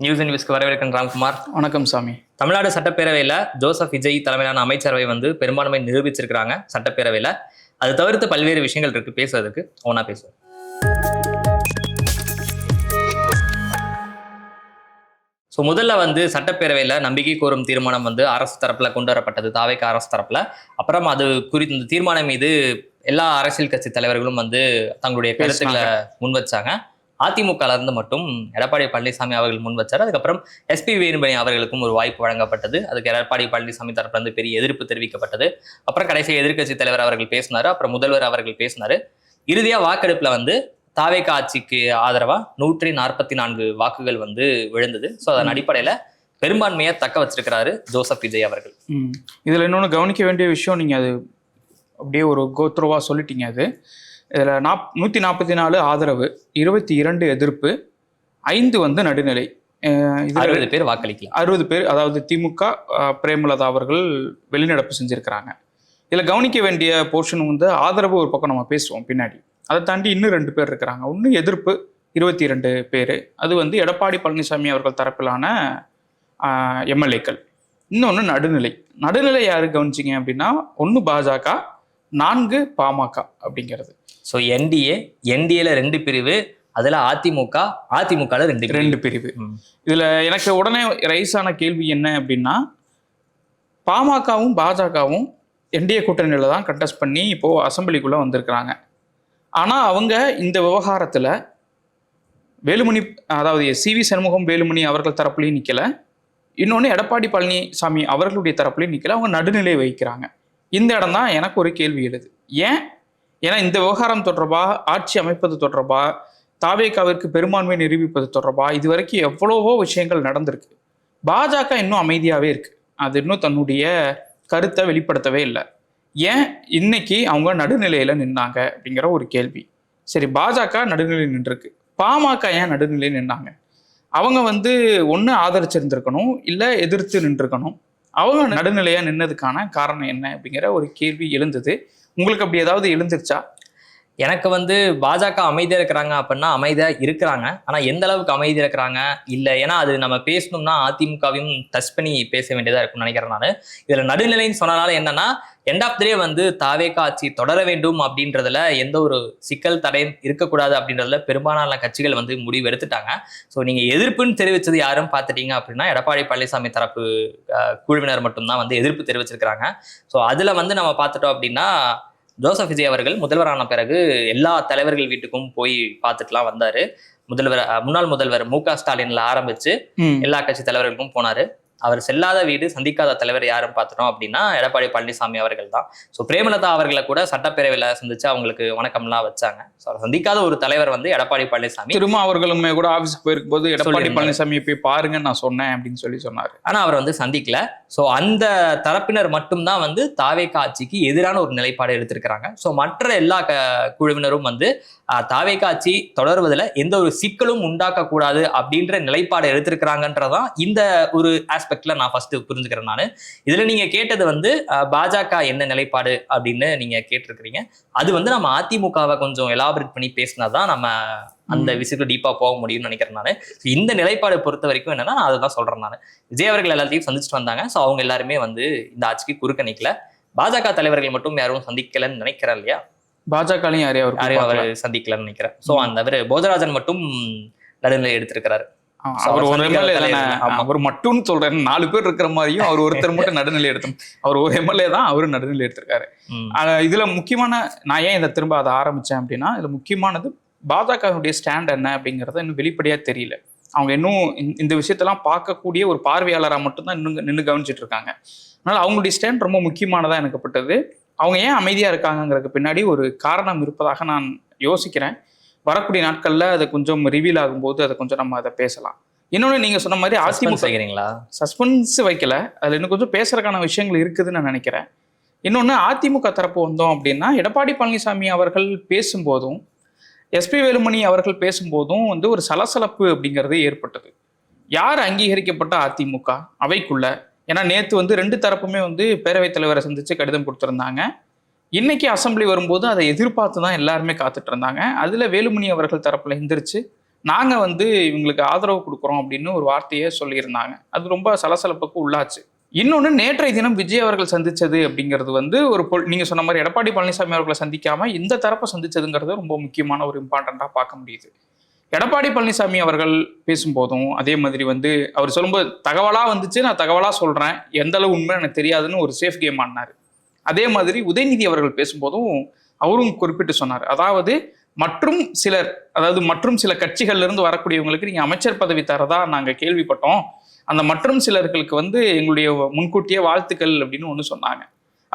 News and whisk வரவேற்கிற Ramkumar. வணக்கம் சாமி. தமிழ்நாடு சட்டப்பேரவையில் ஜோசப் விஜய் தலைமையிலான அமைச்சரவை பெரும்பான்மை நிரூபிச்சிருக்கிறாங்க சட்டப்பேரவையில். அது தவிர்த்து பல்வேறு விஷயங்கள் இருக்கு பேசுறதுக்கு. ஒன்னா பேசுவோம். முதல்ல சட்டப்பேரவையில் நம்பிக்கை கோரும் தீர்மானம் அரசு தரப்புல கொண்டு வரப்பட்டது, தாவேகா அரசு தரப்புல. அப்புறம் அது குறித்து இந்த தீர்மானம் மீது எல்லா அரசியல் கட்சி தலைவர்களும் தங்களுடைய கருத்துக்களை முன் வச்சாங்க. அதிமுக இருந்து மட்டும் எடப்பாடி பழனிசாமி அவர்கள் முன் வச்சார். அதுக்கப்புறம் எஸ்பி வேலுமணி அவர்களுக்கும் ஒரு வாய்ப்பு வழங்கப்பட்டது. அதுக்கு எடப்பாடி பழனிசாமி தரப்புல பெரிய எதிர்ப்பு தெரிவிக்கப்பட்டது. அப்புறம் கடைசி எதிர்க்கட்சி தலைவர் அவர்கள் பேசினாரு, அப்புறம் முதல்வர் அவர்கள் பேசினாரு. இறுதியா வாக்கெடுப்புல தாவேகா ஆட்சிக்கு ஆதரவா 144 வாக்குகள் விழுந்தது. ஸோ அதன் அடிப்படையில பெரும்பான்மையை தக்க வச்சிருக்கிறாரு ஜோசப் விஜய் அவர்கள். இதுல இன்னொன்று கவனிக்க வேண்டிய விஷயம், நீங்க அது அப்படியே ஒரு கோத்ரோவா சொல்லிட்டீங்க. அது இதில் 144 ஆதரவு, 22 எதிர்ப்பு, 5 நடுநிலை. 60 பேர் வாக்களிக்கல. 60 பேர், அதாவது திமுக பிரேமலதா அவர்கள் வெளிநடப்பு செஞ்சிருக்கிறாங்க. இதில் கவனிக்க வேண்டிய போர்ஷன் ஆதரவு ஒரு பக்கம் நம்ம பேசுவோம் பின்னாடி. அதை தாண்டி இன்னும் 2 பேர் இருக்கிறாங்க. ஒன்று எதிர்ப்பு 22 பேர், அது எடப்பாடி பழனிசாமி அவர்கள் தரப்பிலான எம்எல்ஏக்கள். இன்னொன்று நடுநிலை. நடுநிலை யாரு கவனிச்சிங்க அப்படின்னா, 1 பாஜக, 4 பாமக அப்படிங்கிறது. ஸோ என்டிஏல 2 பிரிவு, அதுல அதிமுகல 2 பிரிவு. இதுல எனக்கு உடனே ரைஸ் ஆன கேள்வி என்ன அப்படின்னா, பாமகவும் பாஜகவும் என்டிஏ கூட்டணியில தான் கண்டெஸ்ட் பண்ணி இப்போ அசம்பிளிக்குள்ள வந்திருக்கிறாங்க. ஆனா அவங்க இந்த விவகாரத்துல வேலுமணி, அதாவது சிவி சண்முகம் வேலுமணி அவர்கள் தரப்புலையும் நிக்கல, இன்னொன்று எடப்பாடி பழனிசாமி அவர்களுடைய தரப்புலையும் நிக்கல. அவங்க நடுநிலை வகிக்கிறாங்க. இந்த இடம் தான் எனக்கு ஒரு கேள்வி எழுது. ஏன்னா இந்த விவகாரம் தொடர்பா, ஆட்சி அமைப்பது தொடர்பா, தாவேகாவிற்கு பெரும்பான்மை நிரூபிப்பது தொடர்பா இதுவரைக்கும் எவ்வளவோ விஷயங்கள் நடந்திருக்கு. பாஜக இன்னும் அமைதியாவே இருக்கு. அது இன்னும் தன்னுடைய கருத்தை வெளிப்படுத்தவே இல்லை. ஏன் இன்னைக்கு அவங்க நடுநிலையில நின்னாங்க அப்படிங்கிற ஒரு கேள்வி. சரி, பாஜக நடுநிலை நின்றுருக்கு, பாமக ஏன் நடுநிலை நின்னாங்க? அவங்க ஒன்று ஆதரிச்சிருந்திருக்கணும், இல்லை எதிர்த்து நின்றுருக்கணும். அவங்க நடுநிலையா நின்னதுக்கான காரணம் என்ன அப்படிங்கிற ஒரு கேள்வி எழுந்தது. உங்களுக்கு அப்படி ஏதாவது எழுந்துருச்சா? எனக்கு பாஜக அமைதியா இருக்கிறாங்க அப்படின்னா அமைதியா இருக்கிறாங்க. ஆனா எந்த அளவுக்கு அமைதியா இருக்கிறாங்க இல்லை, ஏன்னா அது நம்ம பேசணும்னா அதிமுகவையும் டச் பண்ணி பேச வேண்டியதா இருக்கும்னு நினைக்கிறேன் நான். இதுல நடுநிலைன்னு சொன்னனால என்னன்னா, எண்ட் ஆஃப் டே தாவேகா ஆட்சி தொடர வேண்டும் அப்படின்றதுல எந்த ஒரு சிக்கல் தடையும் இருக்கக்கூடாது அப்படின்றதுல பெரும்பாலான கட்சிகள் முடிவு எடுத்துட்டாங்க. ஸோ நீங்க எதிர்ப்புன்னு தெரிவிச்சது யாரும் பார்த்துட்டீங்க அப்படின்னா, எடப்பாடி பழனிசாமி தரப்பு குழுவினர் மட்டும்தான் எதிர்ப்பு தெரிவிச்சிருக்கிறாங்க. ஸோ அதுல நம்ம பார்த்துட்டோம் அப்படின்னா, ஜோசப் விஜய் அவர்கள் முதல்வரான பிறகு எல்லா தலைவர்கள் வீட்டுக்கும் போய் பார்த்துட்டுலாம் வந்தாரு. முன்னாள் முதல்வர் மு.க. ஸ்டாலின்ல ஆரம்பிச்சு எல்லா கட்சி தலைவர்களுக்கும் போனாரு. அவர் செல்லாத வீடு, சந்திக்காத தலைவர் யாரும் பார்த்துட்டோம் அப்படின்னா எடப்பாடி பழனிசாமி அவர்கள் தான். ஸோ பிரேமலதா அவர்களை கூட சட்டப்பேரவையில் சந்திச்சு அவங்களுக்கு வணக்கம்லாம் வச்சாங்க. ஸோ அவர் சந்திக்காத ஒரு தலைவர் எடப்பாடி பழனிசாமி. திரும்ப அவர்களுமே கூட ஆஃபீஸுக்கு போயிருக்கும் போது எடப்பாடி பழனிசாமி போய் பாருங்க நான் சொன்னேன் அப்படின்னு சொன்னார். ஆனால் அவர் சந்திக்கல. ஸோ அந்த தரப்பினர் மட்டும்தான் தாவேகா ஆட்சிக்கு எதிரான ஒரு நிலைப்பாடு எடுத்திருக்கிறாங்க. ஸோ மற்ற எல்லா குழுவினரும் தாவேகா ஆட்சி தொடர்வதில் எந்த ஒரு சிக்கலும் உண்டாக்கக்கூடாது அப்படின்ற நிலைப்பாடு எடுத்திருக்கிறாங்கன்றதான் இந்த ஒரு ஆஸ்பெக்ட்ல நான் ஃபர்ஸ்ட் புரிஞ்சுக்கிறேன். நான் இதுல நீங்க கேட்டது பாஜக என்ன நிலைப்பாடு அப்படின்னு நீங்க கேட்டிருக்கிறீங்க. அது நம்ம அதிமுகவை கொஞ்சம் எலாபரேட் பண்ணி பேசினாதான் நம்ம அந்த விஷயத்துல டீப்பா போக முடியும்னு நினைக்கிறேன் நான். இந்த நிலைப்பாடு பொறுத்த வரைக்கும் என்னன்னா, நான் அதை தான் சொல்றேன். நான் விஜய் அவர்கள் எல்லாத்தையும் சந்திச்சுட்டு வந்தாங்க. ஸோ அவங்க எல்லாருமே இந்த ஆட்சிக்கு குறுக்க நிக்கல. பாஜக தலைவர்கள் மட்டும் யாரும் சந்திக்கலன்னு நினைக்கிறேன் இல்லையா? பாஜக யாரையும் அவர் சந்திக்கலன்னு நினைக்கிறேன். ஸோ அந்த போஜராஜன் மட்டும் நடுநிலை எடுத்திருக்கிறாரு. அவர் ஒரு எம்எல்ஏ தானே, அவர் மட்டும் சொல்றேன். 4 பேர் இருக்கிற மாதிரியும் அவர் ஒருத்தர் மட்டும் நடுநிலை எடுத்தோம். அவர் ஒரு எம்எல்ஏ தான், அவரும் நடுநிலை எடுத்திருக்காரு. இதுல முக்கியமான, நான் ஏன் இதை திரும்ப அதை ஆரம்பிச்சேன் அப்படின்னா, இதுல முக்கியமானது பாஜகவுடைய ஸ்டாண்ட் என்ன அப்படிங்கிறத இன்னும் வெளிப்படையா தெரியல. அவங்க இன்னும் இந்த விஷயத்தெல்லாம் பார்க்கக்கூடிய ஒரு பார்வையாளராக மட்டும்தான் இன்னும் நின்று கவனிச்சுட்டு இருக்காங்க. அதனால அவங்களுடைய ஸ்டாண்ட் ரொம்ப முக்கியமானதா எனக்கு பட்டது. அவங்க ஏன் அமைதியா இருக்காங்கிறதுக்கு பின்னாடி ஒரு காரணம் இருப்பதாக நான் யோசிக்கிறேன். வரக்கூடிய நாட்கள்ல அதை கொஞ்சம் ரிவீல் ஆகும்போது அதை கொஞ்சம் நம்ம அதை பேசலாம். இன்னொன்று நீங்க சொன்ன மாதிரி அதிமுக வைக்கிறீங்களா? சஸ்பென்ஸ் வைக்கல, அதுல இன்னும் கொஞ்சம் பேசுறதுக்கான விஷயங்கள் இருக்குதுன்னு நான் நினைக்கிறேன். இன்னொன்று, அதிமுக தரப்பு வந்தோம் அப்படின்னா, எடப்பாடி பழனிசாமி அவர்கள் பேசும்போதும் எஸ்பி வேலுமணி அவர்கள் பேசும்போதும் ஒரு சலசலப்பு அப்படிங்கிறது ஏற்பட்டது. யார் அங்கீகரிக்கப்பட்ட அதிமுக அவைக்குள்ள? ஏன்னா நேற்று 2 தரப்புமே பேரவைத் தலைவரை சந்திச்சு கடிதம் கொடுத்துருந்தாங்க. இன்னைக்கு அசம்பிளி வரும்போது அதை எதிர்பார்த்து தான் எல்லாருமே காத்துட்டு இருந்தாங்க. அதுல வேலுமணி அவர்கள் தரப்புல எந்திரிச்சு நாங்கள் வந்து இவங்களுக்கு ஆதரவு கொடுக்குறோம் அப்படின்னு ஒரு வார்த்தையே சொல்லியிருந்தாங்க. அது ரொம்ப சலசலப்புக்கு உள்ளாச்சு. இன்னொன்று, நேற்றைய தினம் விஜய் அவர்கள் சந்திச்சது அப்படிங்கிறது வந்து ஒரு நீங்க சொன்ன மாதிரி எடப்பாடி பழனிசாமி அவர்களை சந்திக்காம இந்த தரப்பை சந்திச்சதுங்கிறது ரொம்ப முக்கியமான ஒரு இம்பார்ட்டண்ட்டாக பார்க்க முடியுது. எடப்பாடி பழனிசாமி அவர்கள் பேசும்போதும் அதே மாதிரி வந்து அவர் சொல்லும்போது தகவலாக வந்துச்சு, நான் தகவலாக சொல்கிறேன், எந்த அளவு உண்மை எனக்கு தெரியாதுன்னு ஒரு சேஃப் கேம் ஆடினார். அதே மாதிரி உதயநிதி அவர்கள் பேசும்போதும் அவரும் குறிப்பிட்டு சொன்னார், அதாவது மற்றும் சில கட்சிகள்ல இருந்து வரக்கூடியவங்களுக்கு நீங்க அமைச்சர் பதவி தரதா நாங்க கேள்விப்பட்டோம், அந்த மற்றும் சிலர்களுக்கு வந்து எங்களுடைய முன்கூட்டியே வாழ்த்துக்கள் அப்படின்னு ஒன்று சொன்னாங்க.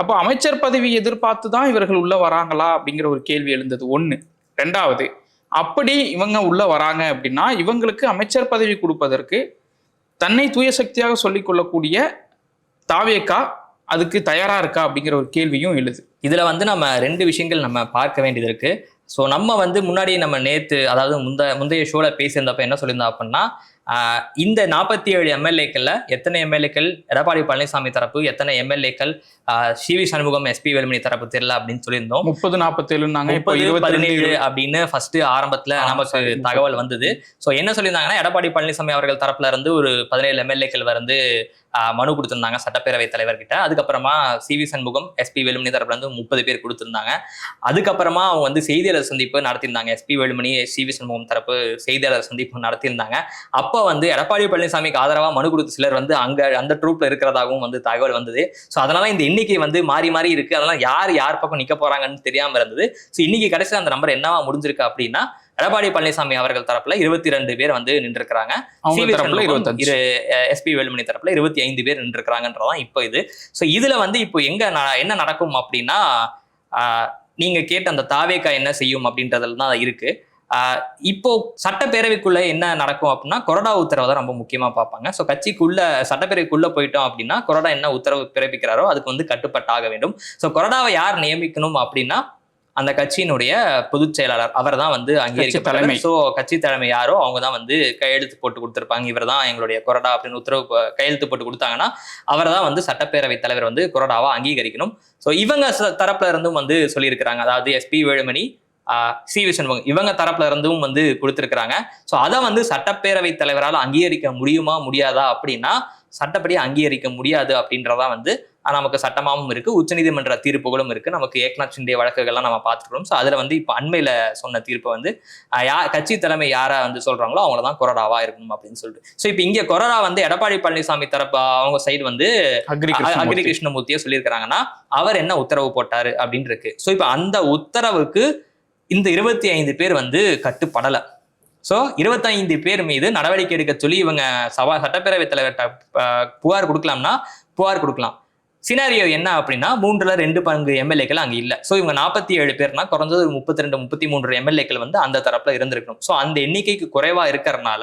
அப்போ அமைச்சர் பதவி எதிர்பார்த்து தான் இவர்கள் உள்ள வராங்களா அப்படிங்கிற ஒரு கேள்வி எழுந்தது ஒன்று. ரெண்டாவது, அப்படி இவங்க உள்ள வராங்க அப்படின்னா இவங்களுக்கு அமைச்சர் பதவி கொடுப்பதற்கு தன்னை தூய சக்தியாக சொல்லிக் கொள்ளக்கூடிய தாவேகா அதுக்கு தயாரா இருக்கா அப்படிங்கிற ஒரு கேள்வியும் எழுது. இதுல வந்து நம்ம 2 விஷயங்கள் நம்ம பார்க்க வேண்டியது இருக்கு. ஸோ நம்ம வந்து முன்னாடி நம்ம நேற்று, அதாவது முந்தைய ஷோல பேசியிருந்தப்ப என்ன சொல்லியிருந்தோம் அப்படின்னா, இந்த 47 எம்எல்ஏக்கள்ல எத்தனை எம்எல்ஏக்கள் எடப்பாடி பழனிசாமி தரப்பு, எத்தனை எம்எல்ஏக்கள் சிவி சண்முகம் எஸ்பி வேலுமணி தரப்பு தெரியல அப்படின்னு சொல்லியிருந்தோம். 30-47 அப்படின்னு ஃபர்ஸ்ட் ஆரம்பத்துல நமக்கு தகவல் வந்தது. ஸோ என்ன சொல்லியிருந்தாங்கன்னா, எடப்பாடி பழனிசாமி அவர்கள் தரப்புல இருந்து ஒரு 17 எம்எல்ஏக்கள் வந்து மனு கொடுத்திருந்தாங்க சட்டப்பேரவை தலைவர்கிட்ட. அதுக்கப்புறமா சிவி சண்முகம் எஸ்பி வேலுமணி தரப்புல இருந்து 30 பேர் கொடுத்திருந்தாங்க. அதுக்கப்புறமா அவங்க வந்து செய்தியாளர் சந்திப்பு நடத்தியிருந்தாங்க. எஸ்பி வேலுமணி சிவி சண்முகம் தரப்பு செய்தியாளர் சந்திப்பு நடத்தியிருந்தாங்க. அப்போ வந்து எடப்பாடி பழனிசாமிக்கு ஆதரவா மனு கொடுத்த சிலர் வந்து அந்த ட்ரூப்ல இருக்கிறதாகவும் வந்து தகவல் வந்தது. ஸோ அதனால இந்த எண்ணிக்கை வந்து மாறி மாறி இருக்கு. அதனால யார் பக்கம் நிக்க போறாங்கன்னு தெரியாம இருந்தது. ஸோ இன்னைக்கு கடைசியில் அந்த நம்பர் என்னவா முடிஞ்சிருக்கு அப்படின்னா, எடப்பாடி பழனிசாமி அவர்கள் தரப்புல 22 பேர் வந்து நின்றுருக்காங்க. எஸ்பி வேலுமணி தரப்புல 25 பேர் நின்றுருக்காங்கன்றதான் இப்போ இது. ஸோ இதுல வந்து இப்போ என்ன நடக்கும் அப்படின்னா, நீங்க கேட்ட அந்த தாவேகா என்ன செய்யும் அப்படின்றதுல தான் இருக்கு. இப்போ சட்டப்பேரவைக்குள்ள என்ன நடக்கும் அப்படின்னா, கொறடா உத்தரவை தான் ரொம்ப முக்கியமா பார்ப்பாங்க. ஸோ கட்சிக்குள்ள சட்டப்பேரவைக்குள்ள போயிட்டோம் அப்படின்னா, கொறடா என்ன உத்தரவு பிறப்பிக்கிறாரோ அதுக்கு வந்து கட்டுப்பட்டாக வேண்டும். ஸோ கொறடாவை யார் நியமிக்கணும் அப்படின்னா, அந்த கட்சியினுடைய பொதுச் செயலாளர் அவர் தான் வந்து அங்கீகரிக்க. ஸோ கட்சி தலைமை யாரோ அவங்க தான் வந்து கையெழுத்து போட்டு கொடுத்துருப்பாங்க. இவர் தான் எங்களுடைய கொறடா அப்படின்னு உத்தரவு கையெழுத்து போட்டு கொடுத்தாங்கன்னா அவர் தான் வந்து சட்டப்பேரவை தலைவர் வந்து கொறடாவா அங்கீகரிக்கணும். ஸோ இவங்க தரப்புல இருந்தும் வந்து சொல்லியிருக்கிறாங்க, அதாவது எஸ்பி வேலுமணி, சிவி சண்முகம் இவங்க தரப்புல இருந்தும் வந்து கொடுத்திருக்கிறாங்க. ஸோ அதை வந்து சட்டப்பேரவை தலைவரால் அங்கீகரிக்க முடியுமா முடியாதா அப்படின்னா, சட்டப்படி அங்கீகரிக்க முடியாது அப்படின்றதா வந்து நமக்கு சட்டமாவும் இருக்கு, உச்சநீதிமன்ற தீர்ப்புகளும் இருக்கு, நமக்கு ஏக்நாத் ஷிண்டே வழக்குகள்லாம் நம்ம பார்த்துக்கிறோம். ஸோ அதுல வந்து இப்போ அண்மையில சொன்ன தீர்ப்பு வந்து கட்சி தலைமை யாரை வந்து சொல்றாங்களோ அவங்கள தான் கொறடாவா இருக்கணும் அப்படின்னு சொல்லிட்டு. ஸோ இப்போ இங்க கொறடா வந்து எடப்பாடி பழனிசாமி தரப்பு அவங்க சைடு வந்து அக்ரி கிருஷ்ணமூர்த்தியை சொல்லியிருக்கிறாங்கன்னா அவர் என்ன உத்தரவு போட்டாரு அப்படின்னு இருக்கு. ஸோ இப்போ அந்த உத்தரவுக்கு இந்த 25 பேர் வந்து கட்டுப்படலை. ஸோ 25 பேர் மீது நடவடிக்கை எடுக்க சொல்லி இவங்க சட்டப்பேரவைத் தலைவர்கிட்ட புகார் கொடுக்கலாம்னா புகார் கொடுக்கலாம். சினாரியோ என்ன அப்படின்னா, 3/2 பங்கு எம்எல்ஏக்கள் அங்கே இல்லை. ஸோ இவங்க 47 பேர்னா குறைஞ்சது 32-33 எம்எல்ஏக்கள் வந்து அந்த தரப்புல இருந்திருக்கணும். ஸோ அந்த எண்ணிக்கைக்கு குறைவா இருக்கிறதுனால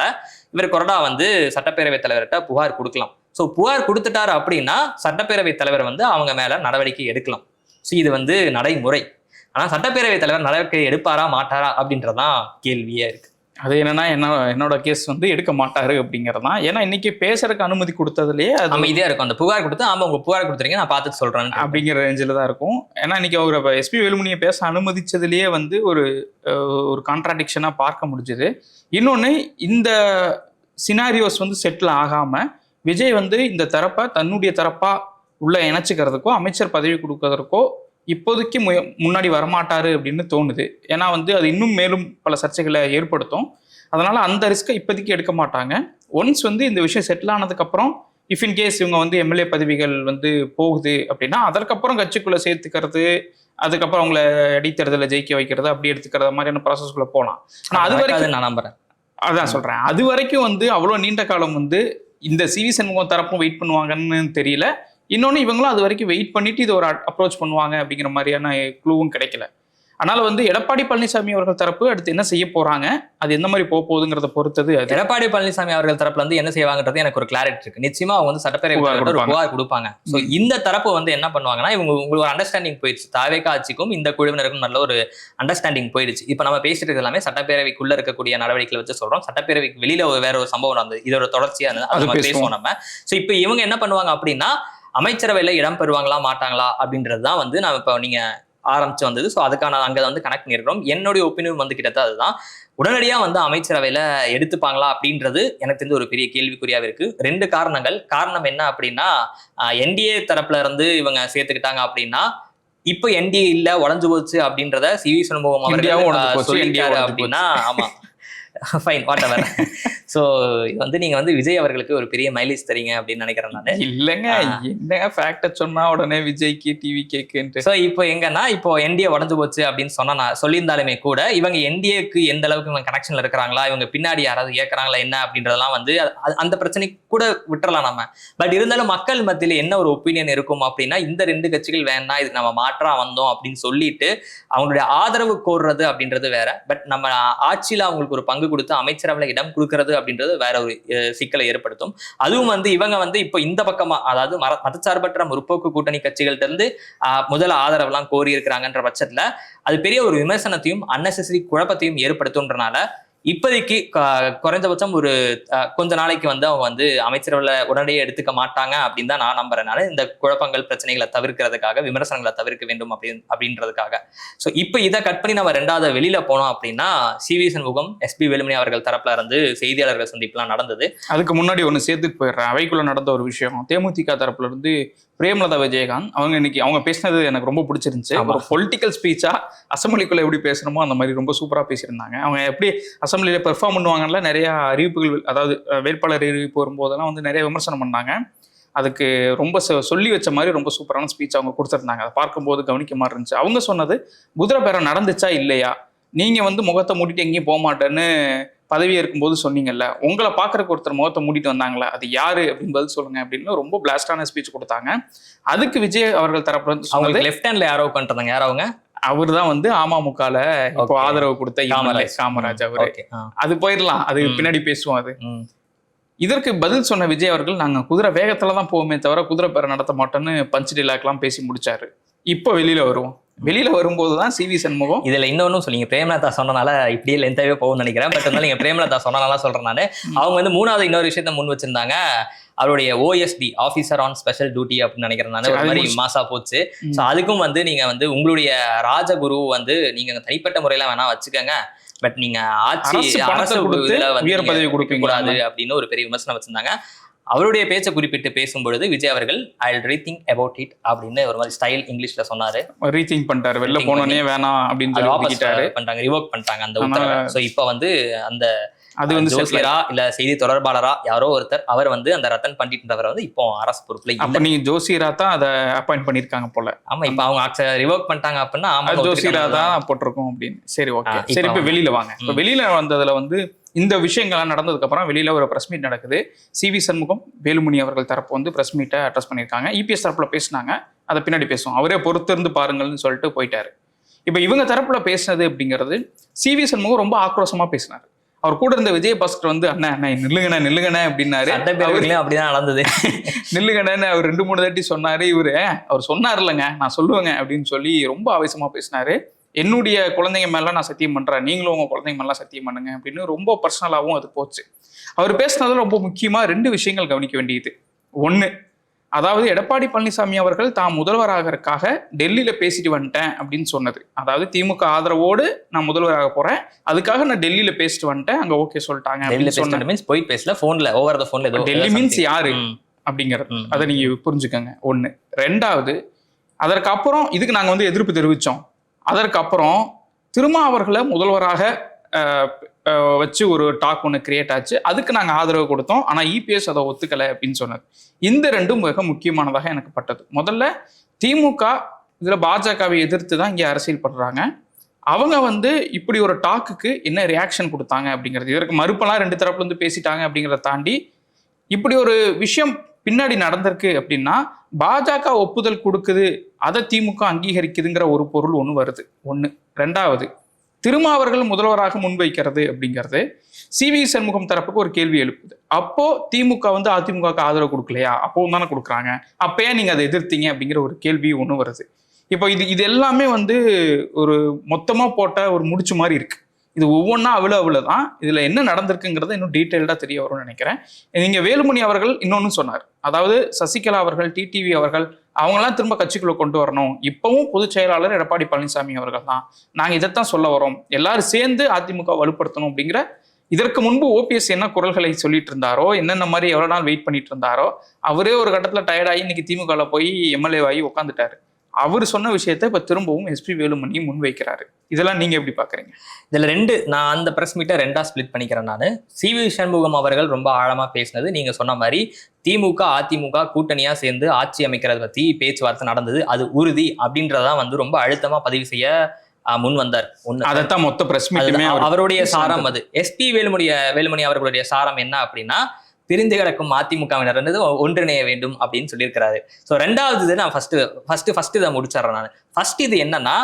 இவர் கொறடா வந்து சட்டப்பேரவைத் தலைவர்கிட்ட புகார் கொடுக்கலாம். ஸோ புகார் கொடுத்துட்டாரு அப்படின்னா சட்டப்பேரவைத் தலைவர் வந்து அவங்க மேல நடவடிக்கை எடுக்கலாம். ஸோ இது வந்து நடைமுறை. ஆனா சட்டப்பேரவைத் தலைவர் நடவடிக்கை எடுப்பாரா மாட்டாரா அப்படின்றதான் கேள்வியே இருக்கு. அது என்னன்னா, என்னோட கேஸ் வந்து எடுக்க மாட்டாரு அப்படிங்கிறதான். ஏன்னா இன்னைக்கு பேசுறதுக்கு அனுமதி கொடுத்ததுலயே அது அமைதியா இருக்கும். அந்த புகார் கொடுத்து ஆமா உங்க புகார் கொடுத்துறீங்க நான் பார்த்துட்டு சொல்றேன் அப்படிங்கிற ரேஞ்சில் தான் இருக்கும். ஏன்னா இன்னைக்கு அவர் எஸ்பி வேலுமணியை பேச அனுமதிச்சதுலயே வந்து ஒரு கான்ட்ராடிக்ஷனா பார்க்க முடிஞ்சது. இன்னொன்னு, இந்த சினாரியோஸ் வந்து செட்டில் ஆகாம விஜய் வந்து இந்த தரப்பை தன்னுடைய தரப்பா உள்ள இணைச்சிக்கிறதுக்கோ அமைச்சர் பதவி கொடுக்கறதுக்கோ இப்போதைக்கு முன்னாடி வரமாட்டாரு அப்படின்னு தோணுது. ஏன்னா வந்து அது இன்னும் மேலும் பல சர்ச்சைகளை ஏற்படுத்தும். அதனால அந்த ரிஸ்கை இப்போதைக்கு எடுக்க மாட்டாங்க. ஒன்ஸ் வந்து இந்த விஷயம் செட்டில் ஆனதுக்கப்புறம் இஃப் இன் கேஸ் இவங்க வந்து எம்எல்ஏ பதவிகள் வந்து போகுது அப்படின்னா அதற்கப்புறம் கட்சிக்குள்ள சேர்த்துக்கிறது, அதுக்கப்புறம் அவங்கள இடைத்தேர்தலில் ஜெயிக்க வைக்கிறது, அப்படி எடுத்துக்கிறது மாதிரியான ப்ராசஸ்குள்ள போகலாம். ஆனால் அது வரைக்கும் நான் நம்புறேன், அதான் சொல்றேன், அது வரைக்கும் வந்து அவ்வளோ நீண்ட காலம் வந்து இந்த சிவி சண்முகம் தரப்பும் வெயிட் பண்ணுவாங்கன்னு தெரியல. இன்னொன்று, இவங்களும் அது வரைக்கும் வெயிட் பண்ணிட்டு இது ஒரு அப்ரோச் பண்ணுவாங்க அப்படிங்கிற மாதிரியான க்ளூவும் கிடைக்கல. அதனால வந்து எடப்பாடி பழனிசாமி அவர்கள் தரப்பு அடுத்து என்ன செய்ய போறாங்க, அது எந்த மாதிரி போக போகுதுங்கிறத பொறுத்தது. எடப்பாடி பழனிசாமி அவர்கள் தரப்புல வந்து என்ன செய்வாங்கன்றது எனக்கு ஒரு கிளாரிட்டி இருக்கு. நிச்சயமா அவங்க வந்து சட்டப்பேரவை புகார் கொடுப்பாங்க. ஸோ இந்த தரப்பு வந்து என்ன பண்ணுவாங்கன்னா, உங்களுக்கு ஒரு அண்டர்ஸ்டாண்டிங் போயிடுச்சு, தாவேகா ஆட்சிக்கும் இந்த குழுவினருக்கும் நல்ல ஒரு அண்டர்ஸ்டாண்டிங் போயிடுச்சு. இப்போ நம்ம பேசிட்டு எல்லாமே சட்டப்பேரவைக்குள்ள இருக்கக்கூடிய நடவடிக்கைகளை வச்சு சொல்றோம். சட்டப்பேரவைக்கு வெளியில வேற ஒரு சம்பவம் நடந்தது, இதோட தொடர்ச்சியா பேசுவோம் நம்ம. ஸோ இப்போ இவங்க என்ன பண்ணுவாங்க அப்படின்னா, அமைச்சரவையில இடம் பெறுவாங்களா மாட்டாங்களா அப்படின்றது தான் வந்து நம்ம இப்போ நீங்க ஆரம்பிச்சு வந்தது. ஸோ அதுக்கான அங்கே வந்து கனெக்ட் பண்ணியிருக்கிறோம். என்னுடைய ஒப்பீனியன் வந்து கிட்டத்தட்ட அதுதான். உடனடியா வந்து அமைச்சரவையில எடுத்துப்பாங்களா அப்படின்றது எனக்கு தெரிஞ்ச ஒரு பெரிய கேள்விக்குறியாவே இருக்கு. 2 காரணங்கள். காரணம் என்ன அப்படின்னா, என்டிஏ தரப்புல இருந்து இவங்க சேர்த்துக்கிட்டாங்க அப்படின்னா, இப்ப என்டிஏ இல்ல உடைஞ்சு போச்சு அப்படின்றத சிவி சண்முகம் இந்தியாவும் அவர்கள் உடைஞ்சு போச்சு, சொல்லிட்டாரு இந்தியாவும் அப்படின்னா, ஆமா ஃபைன் வாட் எவர். ஸோ இது வந்து நீங்க வந்து விஜய் அவர்களுக்கு ஒரு பெரிய மைலேஜ் தரீங்க அப்படின்னு நினைக்கிறேன் நான். இல்லைங்க, என்னங்க ஃபேக்ட சொன்னா உடனே விஜய்க்கு டிவி கேக்குன்ட்டு. ஸோ இப்போ எங்கன்னா இப்போ என்டிஏ உடஞ்சு போச்சு அப்படின்னு சொன்னா நான் சொல்லியிருந்தாலுமே கூட இவங்க என்டிஏக்கு எந்த அளவுக்கு இவங்க கனெக்ஷன்ல இருக்கிறாங்களா, இவங்க பின்னாடி யாராவது ஏற்கிறாங்களா என்ன அப்படின்றதெல்லாம் வந்து அந்த பிரச்சனை கூட விட்டுறலாம் நம்ம. பட் இருந்தாலும் மக்கள் மத்தியில என்ன ஒரு ஒப்பீனியன் இருக்கும் அப்படின்னா, இந்த 2 கட்சிகள் வேணா இதுக்கு நம்ம மாற்றா வந்தோம் அப்படின்னு சொல்லிட்டு அவங்களுடைய ஆதரவு கோர்றது அப்படின்றது வேற. பட் நம்ம ஆட்சியில அவங்களுக்கு ஒரு பங்கு கொடுத்து அமைச்சரவையில் இடம் கொடுக்கறது அப்படின்றது வேற ஒரு சிக்கலை ஏற்படுத்தும். அதுவும் வந்து இவங்க வந்து இப்போ இந்த பக்கமா, அதாவது மதச்சார்பற்ற முற்போக்கு கூட்டணி கட்சிகள்ட்ட இருந்து முதல் ஆதரவுலாம் கோரி இருக்கிறாங்கன்ற பட்சத்துல அது பெரிய ஒரு விமர்சனத்தையும் அன்னெசரி குழப்பத்தையும் ஏற்படுத்தும்ன்றனால இப்போதைக்கு குறைந்தபட்சம் ஒரு கொஞ்ச நாளைக்கு வந்து அவங்க வந்து அமைச்சரவையில் உடனடியே எடுத்துக்க மாட்டாங்க அப்படின்னு தான் நான் நம்புறேனால, இந்த குழப்பங்கள் பிரச்சனைகளை தவிர்க்கிறதுக்காக, விமர்சனங்களை தவிர்க்க வேண்டும் அப்படின்றதுக்காக. ஸோ இப்போ இதை கட் பண்ணி நம்ம 2வது வெளியில போனோம் அப்படின்னா, சிவி சண்முகம், எஸ்பி வேலுமணி அவர்கள் தரப்புல இருந்து செய்தியாளர்கள் சந்திப்புலாம் நடந்தது. அதுக்கு முன்னாடி ஒன்று சேர்த்துட்டு போயிடுறேன். அவைக்குள்ள நடந்த ஒரு விஷயம், தேமுதிக தரப்புல இருந்து பிரேமலதா விஜயகாந்த் அவங்க இன்னைக்கு அவங்க பேசினது எனக்கு ரொம்ப பிடிச்சிருந்துச்சு. ஒரு பொலிட்டிக்கல் ஸ்பீச்சா அசம்பிளிக்குள்ள எப்படி பேசணுமோ அந்த மாதிரி ரொம்ப சூப்பரா பேசியிருந்தாங்க. அவங்க எப்படி அசம்பிளியில பெர்ஃபார்ம் பண்ணுவாங்கல்ல, நிறைய அறிவிப்புகள், அதாவது வேட்பாளர் அறிவிப்பு வரும்போதெல்லாம் வந்து நிறைய விமர்சனம் பண்ணாங்க. அதுக்கு ரொம்ப சொல்லி வச்ச மாதிரி ரொம்ப சூப்பரான ஸ்பீச் அவங்க கொடுத்துருந்தாங்க. அதை பார்க்கும்போது கவனிக்க மாதிரி இருந்துச்சு. அவங்க சொன்னது, குதிரை பேரம் நடந்துச்சா இல்லையா, நீங்க வந்து முகத்தை மூடிட்டு எங்கேயும் போக மாட்டேன்னு பதவி இருக்கும்போது சொன்னீங்கல்ல, உங்களை பார்க்கறக்கு ஒருத்தர் முகத்தை மூடிட்டு வந்தாங்களா, அது யாரு அப்படின்னு பதில் சொல்லுங்க அப்படின்னு ரொம்ப பிளாஸ்டான ஸ்பீச் கொடுத்தாங்க. அதுக்கு விஜய் அவர்கள் தரப்புல இருந்து அவங்க லெஃப்ட் ஹேண்ட்ல யாரோ உட்காந்துருந்தாங்க, யார் அவங்க? அவர் தான் வந்து அமமுகல இப்போ ஆதரவு கொடுத்த காமராஜ் அவரு. அது போயிடலாம், அது பின்னாடி பேசுவோம். அது இதற்கு பதில் சொன்ன விஜய் அவர்கள், நாங்க குதிரை வேகத்துலதான் போவோமே தவிர குதிரை பேர நடத்த மாட்டோம்னு பஞ்ச் டைலாக்லாம் பேசி முடிச்சாரு. இப்போ வெளியில வருவோம். வெளியில வரும்போதுதான் சிவி சண்முகம் இதுல இன்னொன்னும் சொல்லிங்க, பிரேமலதா சொன்னனால இப்படியே லென்த்தாவே போகும்னு நினைக்கிறேன். பட் இருந்தாலும் நீங்க பிரேமலதா சொன்னனால சொல்றேன் நானு. அவங்க வந்து 3வது இன்னொரு விஷயத்த முன் வச்சிருந்தாங்க, அவருடைய OST, officer on special duty அப்படின்னு நினைக்கிறேன் நான். ஒரு மாதிரி மாசா போச்சு. ஸோ அதுக்கும் வந்து நீங்க வந்து உங்களுடைய ராஜகுரு வந்து நீங்க தனிப்பட்ட முறையில வேணா வச்சுக்கோங்க, பட் நீங்க அரசு உயர் பதவி கொடுக்க கூடாது அப்படின்னு ஒரு பெரிய விமர்சனம் வச்சிருந்தாங்க. அவருடைய பேச்சை குறிப்பிட்டு பேசும்பொழுது விஜய் அவர்கள் I will rethink about it அப்படின்னு ஒரு மாதிரி ஸ்டைல் இங்கிலீஷ்ல சொன்னாரு. ரீதிங்க் பண்ணிட்டாரு, வெளில போனோனே வேணாம் அப்படின்னு சொல்லி பண்ணிட்டாங்க, ரிவோக் பண்ணிட்டாங்க அந்த உத்தரவை. ஸோ இப்போ வந்து அந்த அது வந்து ஜோசியரா இல்ல செய்தி தொடர்பாளரா யாரோ ஒருத்தர், அவர் வந்து அந்த ரத்தன் பண்டிட்ன்றவர் வந்து இப்போ அரசு பொறுப்புல இல்ல. அப்ப நீங்க ஜோசியரா தான் அதை அப்பாயிண்ட் பண்ணிருக்காங்க போல. ஆமா, இப்ப அவங்க ரிவோக் பண்ணிட்டாங்க அப்படின்னா ஜோசியரா தான் போட்டிருக்கோம் அப்படின்னு. சரி, ஓகே, சரி. இப்ப வெளியில வாங்க. இப்ப வெளியில வந்ததுல வந்து இந்த விஷயங்கள்லாம் நடந்ததுக்கு அப்புறம் வெளியில ஒரு பிரஸ் மீட் நடக்குது. சிவி சண்முகம், வேலுமணி அவர்கள் தரப்பு வந்து பிரஸ் மீட்டை அட்ரஸ் பண்ணியிருக்காங்க. இபிஎஸ் தரப்புல பேசினாங்க, அதை பின்னாடி பேசுவோம், அவரே பொறுத்திருந்து பாருங்கள்னு சொல்லிட்டு போயிட்டாரு. இப்ப இவங்க தரப்புல பேசினது அப்படிங்கிறது, சிவி சண்முகம் ரொம்ப ஆக்ரோஷமா பேசினாரு. அவர் கூட இருந்த விஜயபாஸ்கர் வந்து அண்ணா நில்லுங்கண்ணே அப்படின்னாரு. அப்படிதான் நடந்தது. நில்லுங்கண்ணு அவர் 2-3 தாட்டி சொன்னாரு. அவர் சொன்னார் இல்லைங்க, நான் சொல்லுவேங்க அப்படின்னு சொல்லி ரொம்ப ஆவேசமா பேசினாரு. என்னுடைய குழந்தைங்க மேலாம் நான் சத்தியம் பண்றேன், நீங்களும் உங்க குழந்தைங்க மேலாம் சத்தியம் பண்ணுங்க அப்படின்னு ரொம்ப பர்சனலாகவும் அது போச்சு. அவர் பேசினதுல ரொம்ப முக்கியமா 2 விஷயங்கள் கவனிக்க வேண்டியது. 1, அதாவது எடப்பாடி பழனிசாமி அவர்கள் தாம் முதல்வராகிறதுக்காக டெல்லியில பேசிட்டு வந்துட்டேன் அப்படின்னு சொன்னது. அதாவது திமுக ஆதரவோடு நான் முதல்வராக போறேன், அதுக்காக நான் டெல்லியில பேசிட்டு வந்துட்டேன், அங்க ஓகே சொல்லிட்டாங்க. டெல்லி மீன்ஸ் யாரு அப்படிங்கிறது அதை நீங்க புரிஞ்சுக்கங்க. 1. 2வது, அதற்கு அப்புறம் இதுக்கு நாங்க வந்து எதிர்ப்பு தெரிவிச்சோம். அதற்கு அப்புறம் திருமாவர்களை முதல்வராக வச்சு ஒரு டாக் ஒன்று கிரியேட் ஆச்சு, அதுக்கு நாங்கள் ஆதரவு கொடுத்தோம், ஆனால் இபிஎஸ் அதை ஒத்துக்கலை அப்படின்னு சொன்னது. இந்த 2ம் மிக முக்கியமானதாக எனக்கு பட்டது. முதல்ல திமுக இதில் பாஜகவை எதிர்த்து தான் இங்கே அரசியல் பண்றாங்க. அவங்க வந்து இப்படி ஒரு டாக்குக்கு என்ன ரியாக்ஷன் கொடுத்தாங்க அப்படிங்கிறது, இதற்கு மறுப்பெல்லாம் 2 தரப்புல இருந்து பேசிட்டாங்க அப்படிங்கிறத தாண்டி இப்படி ஒரு விஷயம் பின்னாடி நடந்திருக்கு அப்படின்னா பாஜக ஒப்புதல் கொடுக்குது, அதை திமுக அங்கீகரிக்குதுங்கிற ஒரு பொருள் ஒன்று வருது. 1. 2வது, திருமாவர்கள் முதல்வராக முன்வைக்கிறது அப்படிங்கிறது சிவி சண்முகம் தரப்புக்கு ஒரு கேள்வி எழுப்புது. அப்போ திமுக வந்து அதிமுக ஆதரவு கொடுக்கலையா, அப்பவும் தானே கொடுக்குறாங்க, அப்ப ஏன் நீங்க அதை எதிர்த்தீங்க அப்படிங்கிற ஒரு கேள்வி ஒன்று வருது. இப்போ இது எல்லாமே வந்து ஒரு மொத்தமா போட்ட ஒரு முடிச்சு மாதிரி இருக்கு. இது ஒவ்வொன்றா அவ்வளவுதான். இதுல என்ன நடந்திருக்குங்கிறத இன்னும் டீட்டெயில்டா தெரிய வரும்னு நினைக்கிறேன். நீங்க வேலுமணி அவர்கள் இன்னொன்னு சொன்னார். அதாவது சசிகலா அவர்கள், டிடிவி அவர்கள் அவங்கெல்லாம் திரும்ப கட்சிக்குள்ள கொண்டு வரணும். இப்பவும் பொதுச் செயலாளர் எடப்பாடி பழனிசாமி அவர்கள் தான். நாங்க இதைத்தான் சொல்ல வரோம். எல்லாரும் சேர்ந்து அதிமுக வலுப்படுத்தணும் அப்படிங்கிற இதற்கு முன்பு ஓபிஎஸ் என்ன குரல்களை சொல்லிட்டு இருந்தாரோ, என்னென்ன மாதிரி எவ்வளவு நாள் வெயிட் பண்ணிட்டு இருந்தாரோ, அவரே ஒரு கட்டத்துல டயர்டாகி இன்னைக்கு திமுகல போய் எம்எல்ஏ ஆகி உட்காந்துட்டாரு. அவர் சொன்ன விஷயத்த இப்ப திரும்பவும் எஸ்பி வேலுமணி முன்வைக்கிறாரு. இதெல்லாம் நீங்க எப்படி பாக்குறீங்க? இதுல நான் அந்த பிரஸ் மீட்டை ரெண்டா ஸ்பிளிட் பண்ணிக்கிறேன். நான் சிவி சண்முகம் அவர்கள் ரொம்ப ஆழமா பேசினது, நீங்க சொன்ன மாதிரி திமுக அதிமுக கூட்டணியா சேர்ந்து ஆட்சி அமைக்கிறத பத்தி பேச்சுவார்த்தை நடந்தது, அது உறுதி அப்படின்றதான் வந்து ரொம்ப அழுத்தமா பதிவு செய்ய முன் வந்தார். அதைத்தான் மொத்த பிரஸ் மீட்டுமே அவருடைய சாரம். அது எஸ்பி வேலுமணி அவர்களுடைய சாரம் என்ன அப்படின்னா, பிரிந்து கிடக்கும் அதிமுகவினர் ஒன்றிணைய வேண்டும் அப்படின்னு சொல்லியிருக்கிறாரு. ஸோ ரெண்டாவது நான் ஃபர்ஸ்ட் இதை முடிச்சிடறேன். நான் ஃபர்ஸ்ட் இது என்னன்னா,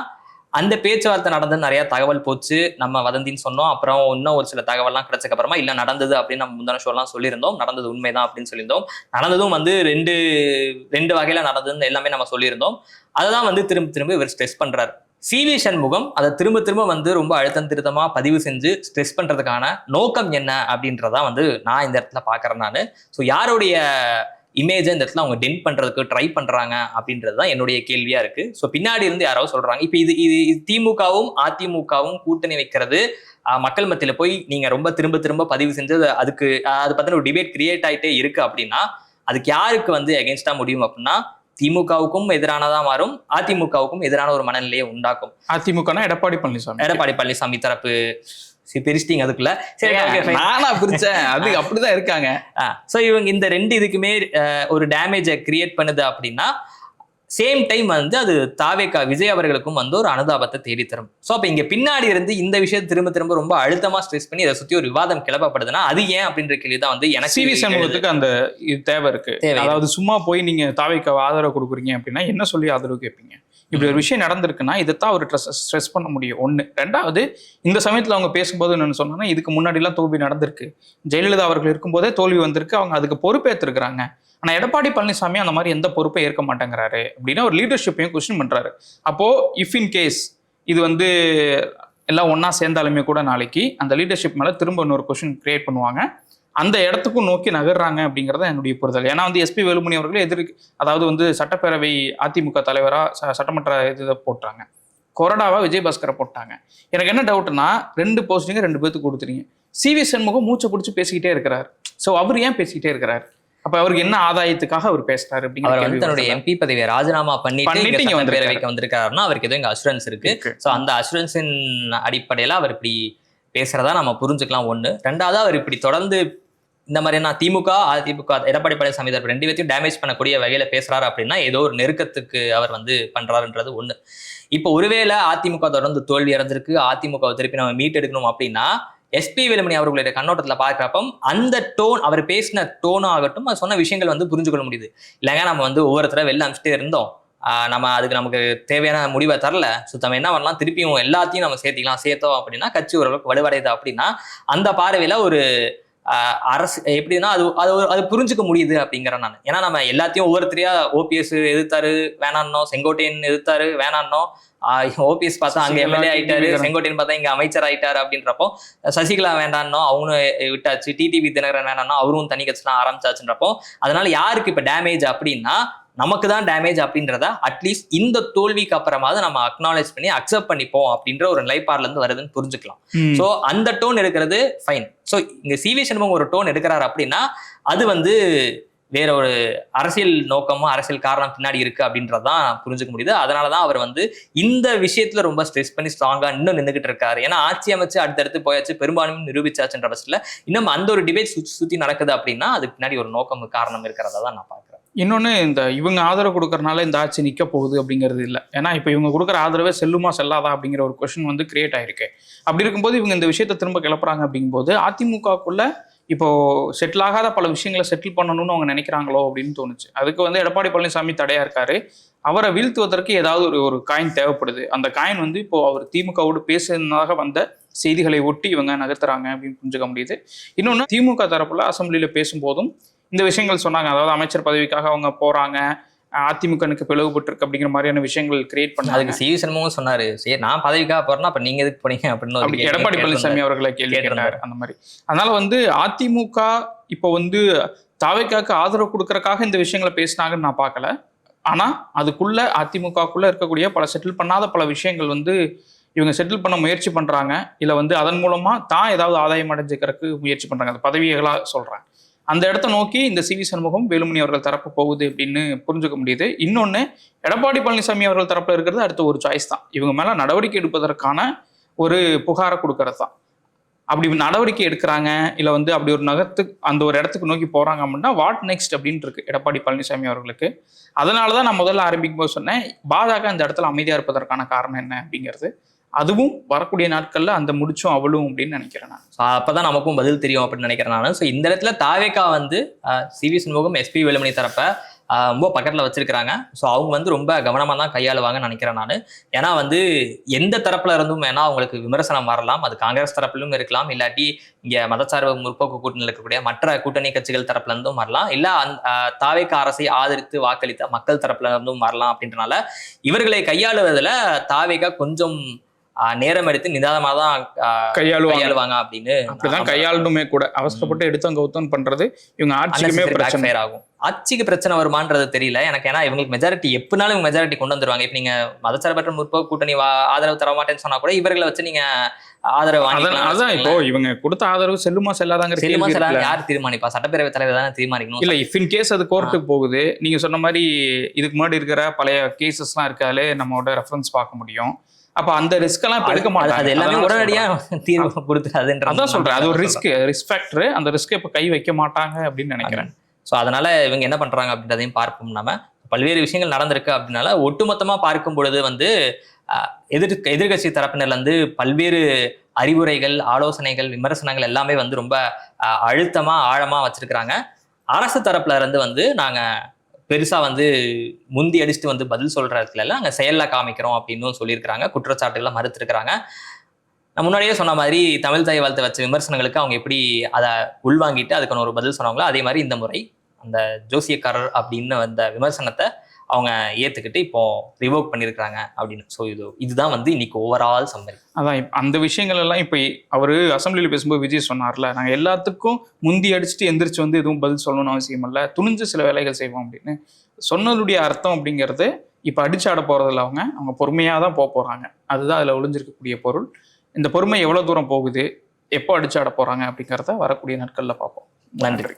அந்த பேச்சுவார்த்தை நடந்து நிறைய தகவல் போச்சு, நம்ம வதந்தின்னு சொன்னோம். அப்புறம் இன்னும் ஒரு சில தகவல்லாம் கிடைச்சக்கு அப்புறமா இல்ல நடந்தது அப்படின்னு நம்ம முந்தின ஷோலாம் சொல்லியிருந்தோம். நடந்தது உண்மைதான் அப்படின்னு சொல்லியிருந்தோம். நடந்ததும் வந்து ரெண்டு வகையில நடந்ததுன்னு எல்லாமே நம்ம சொல்லியிருந்தோம். அததான் வந்து திரும்ப இவர் ஸ்ட்ரெஸ் பண்றாரு. சிவி சண்முகம் அதை திரும்ப வந்து ரொம்ப அழுத்தம் திருத்தமா பதிவு செஞ்சு ஸ்ட்ரெஸ் பண்றதுக்கான நோக்கம் என்ன அப்படின்றதான் வந்து நான் இந்த இடத்துல பாக்குறேன். நான் ஸோ யாருடைய இமேஜை இந்த இடத்துல அவங்க டென்ட் பண்றதுக்கு ட்ரை பண்றாங்க அப்படின்றது தான் என்னுடைய கேள்வியா இருக்கு. ஸோ பின்னாடி இருந்து யாரோ சொல்றாங்க, இப்போ இது திமுகவும் அதிமுகவும் கூட்டணி வைக்கிறது மக்கள் மத்தியில போய் நீங்க ரொம்ப திரும்ப பதிவு செஞ்சு அதுக்கு அது பத்தின ஒரு டிபேட் கிரியேட் ஆயிட்டே இருக்கு அப்படின்னா, அதுக்கு யாருக்கு வந்து எகென்ஸ்டா முடியும் அப்படின்னா, திமுகவுக்கும் எதிரானதா மாறும், அதிமுகவுக்கும் எதிரான ஒரு மனநிலையை உண்டாக்கும். அதிமுக எடப்பாடி பழனிசாமி தரப்பு பிரிச்சிட்டீங்க அதுக்குள்ள. சரி, நானா பிரிச்சேன், அது அப்படிதான் இருக்காங்க. சோ இவங்க இந்த ரெண்டு இதுக்குமே ஒரு டேமேஜை கிரியேட் பண்ணுது அப்படின்னா, சேம் டைம் வந்து அது தாவேகா விஜய் அவர்களுக்கும் வந்து ஒரு அனுதாபத்தை தேடித்தரும். ஸோ அப்போ இங்க பின்னாடி இருந்து இந்த விஷயத்தை திரும்ப ரொம்ப அழுத்தமா ஸ்ட்ரெஸ் பண்ணி இதை சுத்தி ஒரு விவாதம் கிளப்பப்படுதுன்னா அது ஏன் அப்படின்ற கேள்வி தான் வந்து எனக்கு. சிவி சண்முகத்துக்கு அந்த தேவை இருக்கு. அதாவது சும்மா போய் நீங்க தாவேகாவை ஆதரவு கொடுக்குறீங்க அப்படின்னா என்ன சொல்லி ஆதரவு கேட்பீங்க? இப்படி ஒரு விஷயம் நடந்திருக்குன்னா இதைத்தான் அவர் ஸ்ட்ரெஸ் பண்ண முடியும். ஒன்று. ரெண்டாவது, இந்த சமயத்தில் அவங்க பேசும்போது என்னன்னு சொன்னாங்கன்னா, இதுக்கு முன்னாடிலாம் தோல்வி நடந்திருக்கு, ஜெயலலிதா அவர்கள் இருக்கும்போதே தோல்வி வந்திருக்கு, அவங்க அதுக்கு பொறுப்பேற்றிருக்கிறாங்க. ஆனா எடப்பாடி பழனிசாமி அந்த மாதிரி எந்த பொறுப்பை ஏற்க மாட்டேங்கிறாரு அப்படின்னா ஒரு லீடர்ஷிப்பையும் கொஸ்டின் பண்றாரு. அப்போ இஃப் இன் கேஸ் இது வந்து எல்லாம் ஒன்னா சேர்ந்தாலுமே கூட நாளைக்கு அந்த லீடர்ஷிப் மேல திரும்ப இன்னொரு கொஸ்டின் கிரியேட் பண்ணுவாங்க. அந்த இடத்துக்கும் நோக்கி நகர்றாங்க அப்படிங்கிறத என்னுடைய புரிதல். ஏன்னா வந்து எஸ்பி வேலுமணி அவர்களே அதாவது வந்து சட்டப்பேரவை அதிமுக தலைவரா சட்டமன்ற இதை போட்டாங்க, கொறடாவா விஜயபாஸ்கரை போட்டாங்க. எனக்கு என்ன டவுட்னா, 2 போஸ்டிங்க 2 பேருக்கு கொடுத்துறீங்க. சிவி சண்முகம் மூச்சை பிடிச்சி பேசிக்கிட்டே இருக்கிறார். ஸோ அவர் ஏன் பேசிக்கிட்டே இருக்கிறார்? அப்ப அவருக்கு என்ன ஆதாயத்துக்காக அவர் பேசுறாரு அப்படிங்கிற தன்னுடைய எம்பி பதவியை ராஜினாமா பண்ணிட்டு பேரவைக்கு வந்திருக்காருன்னா அவருக்கு எதுவும் இங்க அசுரன்ஸ் இருக்கு. ஸோ அந்த அசுரன்ஸின் அடிப்படையில அவர் இப்படி பேசுறதா நம்ம புரிஞ்சுக்கலாம். ஒண்ணு. ரெண்டாவது, அவர் இப்படி தொடர்ந்து இந்த மாதிரி நான் திமுக அதிமுக எடப்பாடி பழனிசாமி தரப்பு 2 பேர்த்தையும் டேமேஜ் பண்ணக்கூடிய வகையில பேசுறாரு அப்படின்னா ஏதோ ஒரு நெருக்கத்துக்கு அவர் வந்து பண்றாருன்றது ஒண்ணு. இப்போ ஒருவேளை அதிமுக தொடர்ந்து தோல்வி அடைஞ்சிருக்கு, அதிமுக திருப்பி நம்ம மீட் எடுக்கணும் அப்படின்னா எஸ்பி வேலுமணி அவர்களுடைய கண்ணோட்டத்துல பார்க்கிறப்ப அந்த டோன், அவர் பேசின டோனும் ஆகட்டும், அது சொன்ன விஷயங்கள் வந்து புரிஞ்சுக்கொள்ள முடியுது. இல்லைங்க நம்ம வந்து ஒவ்வொருத்தர வெளில அனுப்பிச்சிட்டே இருந்தோம், நம்ம அதுக்கு நமக்கு தேவையான முடிவை தரல, சுத்தம் என்ன பண்ணலாம், திருப்பியும் எல்லாத்தையும் நம்ம சேர்த்தோம் அப்படின்னா கட்சி ஓரளவுக்கு வலுவடையுது அப்படின்னா அந்த பார்வையில ஒரு அரசு எப்படின்னா அது புரிஞ்சுக்க முடியுது அப்படிங்கிறேன் நான். ஏன்னா நம்ம எல்லாத்தையும் ஒவ்வொருத்தரையா ஓபிஎஸ் எதிர்த்தாரு வேணான்னோம், செங்கோட்டையன் எதிர்த்தாரு வேணான்னோம், ஓபிஎஸ் பார்த்தா அங்க எம்எல்ஏ ஆயிட்டாரு, செங்கோட்டையன் பார்த்தா இங்க அமைச்சர் ஆயிட்டாரு அப்படின்றப்போ சசிகலா வேண்டான்னோ அவங்களும் விட்டாச்சு, டிடிவி தினகரன் வேணான்னோ அவரும் தனி கட்சிலாம் ஆரம்பிச்சாச்சுன்றப்போ அதனால யாருக்கு இப்ப டேமேஜ் அப்படின்னா நமக்கு தான் டேமேஜ் அப்படின்றத அட்லீஸ்ட் இந்த தோல்விக்கு அப்புறமாவது நம்ம அக்னாலேஜ் பண்ணி அக்செப்ட் பண்ணிப்போம் அப்படின்ற ஒரு நிலைப்பாடுல இருந்து வருதுன்னு புரிஞ்சுக்கலாம். சோ அந்த டோன் எடுக்கிறது ஃபைன். சோ இங்க சிவி சண்முகம் ஒரு டோன் எடுக்கிறாரு அப்படின்னா அது வந்து வேற ஒரு அரசியல் நோக்கமும் அரசியல் காரணம் பின்னாடி இருக்கு அப்படின்றதான் புரிஞ்சுக்க முடியுது. அதனாலதான் அவர் வந்து இந்த விஷயத்துல ரொம்ப ஸ்ட்ரெஸ் பண்ணி ஸ்ட்ராங்கா இன்னும் நின்றுகிட்டு இருக்காரு. ஏன்னா ஆட்சி அமைச்சு அடுத்தடுத்து போயாச்சு, பெரும்பான்மை நிரூபிச்சாச்சுன்ற பட்சத்துல இன்னும் அந்த ஒரு டிபேட் சுத்தி நடக்குது அப்படின்னா அதுக்கு பின்னாடி ஒரு நோக்கம் காரணம் இருக்கிறதா தான் நான் பாக்குறேன். இன்னொன்று, இந்த இவங்க ஆதரவு கொடுக்கறனால இந்த ஆட்சி நிற்க போகுது அப்படிங்கிறது இல்லை. ஏன்னா இப்போ இவங்க கொடுக்குற ஆதரவே செல்லுமா செல்லாதா அப்படிங்கிற ஒரு கொஸ்டின் வந்து கிரியேட் ஆயிருக்கு. அப்படி இருக்கும்போது இவங்க இந்த விஷயத்தை திரும்ப கிளப்புறாங்க அப்படிங்கும்போது அதிமுகக்குள்ள இப்போ செட்டில் ஆகாத பல விஷயங்களை செட்டில் பண்ணணும்னு அவங்க நினைக்கிறாங்களோ அப்படின்னு தோணுச்சு. அதுக்கு வந்து எடப்பாடி பழனிசாமி தடையா இருக்காரு. அவரை வீழ்த்துவதற்கு ஏதாவது ஒரு காயின் தேவைப்படுது. அந்த காயின் வந்து இப்போ அவர் திமுகவோடு பேசுனதாக வந்த செய்திகளை ஒட்டி இவங்க நகர்த்துறாங்க அப்படின்னு புரிஞ்சுக்க முடியுது. இன்னொன்று, திமுக தரப்புல அசம்பிளியில பேசும்போதும் இந்த விஷயங்கள் சொன்னாங்க. அதாவது அமைச்சர் பதவிக்காக அவங்க போறாங்க, அதிமுகனுக்கு பிளவுபட்டிருக்கு அப்படிங்கிற மாதிரியான விஷயங்கள் கிரியேட் பண்ணாங்க. அதுக்கு சி.வி. சண்முகம் சொன்னாரு, சரி நான் பதவிக்காக போறேன்னா அப்ப நீங்க எதுக்கு போனீங்க அப்படின்னு அப்படி எடப்பாடி பழனிசாமி அவர்களை கேள்வி கேட்டார் அந்த மாதிரி. அதனால அதிமுக இப்போ தாவேக்காக்கு ஆதரவு கொடுக்கறக்காக இந்த விஷயங்களை பேசினாங்கன்னு நான் பார்க்கல. ஆனா அதுக்குள்ள அதிமுகக்குள்ள இருக்கக்கூடிய பல செட்டில் பண்ணாத பல விஷயங்கள் இவங்க செட்டில் பண்ண முயற்சி பண்றாங்க. இல்ல அதன் மூலமா தான் ஏதாவது ஆதாயம் அடைஞ்சுக்கிறதுக்கு முயற்சி பண்றாங்க. அந்த பதவிகளா சொல்றேன். அந்த இடத்த நோக்கி இந்த சி.வி. சண்முகம், வேலுமணி அவர்கள் தரப்பு போகுது அப்படின்னு புரிஞ்சுக்க முடியுது. இன்னொன்னு, எடப்பாடி பழனிசாமி அவர்கள் தரப்புல இருக்கிறது அடுத்த ஒரு சாய்ஸ் தான். இவங்க மேல நடவடிக்கை எடுப்பதற்கான ஒரு புகாரை கொடுக்கறது தான். அப்படி நடவடிக்கை எடுக்கிறாங்க, இல்ல அப்படி ஒரு அந்த ஒரு இடத்துக்கு நோக்கி போறாங்க அப்படின்னா வாட் நெக்ஸ்ட் அப்படின்னு இருக்கு எடப்பாடி பழனிசாமி அவர்களுக்கு. அதனாலதான் நான் முதல்ல ஆரம்பிக்கும் போது சொன்னேன், பாஜக இந்த இடத்துல அமைதியா இருப்பதற்கான காரணம் என்ன அப்படிங்கிறது. அதுவும் வரக்கூடிய நாட்கள்ல அந்த முடிச்சும் அவளும் அப்படின்னு நினைக்கிறேன் நான். அப்பதான் நமக்கும் பதில் தெரியும் அப்படின்னு நினைக்கிறேன் நான். ஸோ இந்த இடத்துல தாவேக்கா சி.வி. சண்முகம், எஸ்பி வேலுமணி தரப்ப ரொம்ப பக்கத்துல வச்சிருக்கிறாங்க. ஸோ அவங்க ரொம்ப கவனமா தான் கையாளுவாங்கன்னு நினைக்கிறேன் நான். ஏன்னா எந்த தரப்புல இருந்தும் வேணா அவங்களுக்கு விமர்சனம் வரலாம். அது காங்கிரஸ் தரப்பிலும் இருக்கலாம், இல்லாட்டி இங்க மதச்சார்பு முற்போக்கு கூட்டணியில் இருக்கக்கூடிய மற்ற கூட்டணி கட்சிகள் தரப்புல இருந்தும் வரலாம், இல்ல தாவேக்கா அரசை ஆதரித்து வாக்களித்த மக்கள் தரப்புல இருந்தும் வரலாம். அப்படின்றனால இவர்களை கையாளுவதில் தாவேக்கா கொஞ்சம் நேரம் எடுத்து நிதானமா தான் கையாளுவாங்க அப்படின்னு. அப்படிதான் கையாளணுமே கூட. அவசரப்பட்டு எடுத்தவங்க கௌத்தம் பண்றது இவங்க ஆட்சிக்குமே பிரச்சனை ஆகும். ஆட்சிக்கு பிரச்சனை வருமானது தெரியல எனக்கு. ஏன்னா இவங்களுக்கு மெஜாரிட்டி எப்பனாலும் இவங்க மெஜாரிட்டி கொண்டு வந்துருவாங்க. இப்ப நீங்க மதச்சார்பற்ற முற்போக்கு கூட்டணி ஆதரவு தர மாட்டேன்னு சொன்னா கூட இவர்களை வச்சு நீங்க ஆதரவு அதான் இப்போ இவங்க கொடுத்த ஆதரவு செல்லுமா செல்லாதாங்க யார் தீர்மானிப்பா? சட்டப்பேரவை தலைவர் தானே தீர்மானிக்கணும். இல்ல இஃப் இன் கேஸ் அது கோர்ட்டுக்கு போகுது, நீங்க சொன்ன மாதிரி இதுக்கு முன்னாடி இருக்கிற பழைய கேசஸ் எல்லாம் இருக்காலே நம்மளோட ரெஃபரன்ஸ் பார்க்க முடியும். அப்ப அந்த ரிஸ்க் எல்லாம் எடுக்க மாட்டாங்க. அது எல்லாமே உடனடியா தீர்வு கொடுத்துறாதுன்றதான் சொல்றேன். அது ஒரு ரிஸ்க் ஃபேக்டர். அந்த ரிஸ்க் இப்ப கை வைக்க மாட்டாங்க அப்படின்னு நினைக்கிறேன். ஸோ அதனால இவங்க என்ன பண்றாங்க அப்படின்றதையும் பார்ப்போம். நம்ம பல்வேறு விஷயங்கள் நடந்திருக்கு அப்படின்னால ஒட்டுமொத்தமா பார்க்கும் பொழுது எதிர்கட்சி தரப்பினர்ல பல்வேறு அறிவுரைகள், ஆலோசனைகள், விமர்சனங்கள் எல்லாமே ரொம்ப அழுத்தமா ஆழமா வச்சிருக்கிறாங்க. அரசு தரப்புல இருந்து நாங்க பெருசா முந்தி அடிச்சுட்டு பதில் சொல்ற இடத்துல அங்க செயல்ல காமிக்கிறோம் அப்படின்னு சொல்லியிருக்கிறாங்க. குற்றச்சாட்டுகளை மறுத்திருக்கிறாங்க. நான் முன்னாடியே சொன்ன மாதிரி தமிழ் தாய் வாழ்த்து வச்ச விமர்சனங்களுக்கு அவங்க எப்படி அதை உள்வாங்கிட்டு அதுக்கான ஒரு பதில் சொன்னாங்களோ அதே மாதிரி இந்த முறை அந்த ஜோசியக்காரர் அப்படின்னு வந்த விமர்சனத்தை அவங்க ஏத்துக்கிட்டு இப்போ ரிவோக் பண்ணியிருக்கிறாங்க அப்படின்னு. ஸோ இதுதான் இன்னைக்கு ஓவரால் சம்மரி. அதான் அந்த விஷயங்கள் எல்லாம் இப்போ அவரு அசம்பிளியில் பேசும்போது விஜய் சொன்னார்ல, நாங்கள் எல்லாத்துக்கும் முந்தி அடிச்சுட்டு எந்திரிச்சு எதுவும் பதில் சொல்லணும்னு அவசியம் இல்லை, துணிஞ்சு சில வேலைகள் செய்வோம் அப்படின்னு சொன்னதுடைய அர்த்தம் அப்படிங்கிறது இப்போ அடிச்சாட போறதில்ல. அவங்க பொறுமையாக தான் போறாங்க. அதுதான் அதில் ஒளிஞ்சிருக்கக்கூடிய பொருள். இந்த பொறுமை எவ்வளோ தூரம் போகுது, எப்போ அடிச்சாட போறாங்க அப்படிங்கிறத வரக்கூடிய நாட்களில் பார்ப்போம். நன்றி.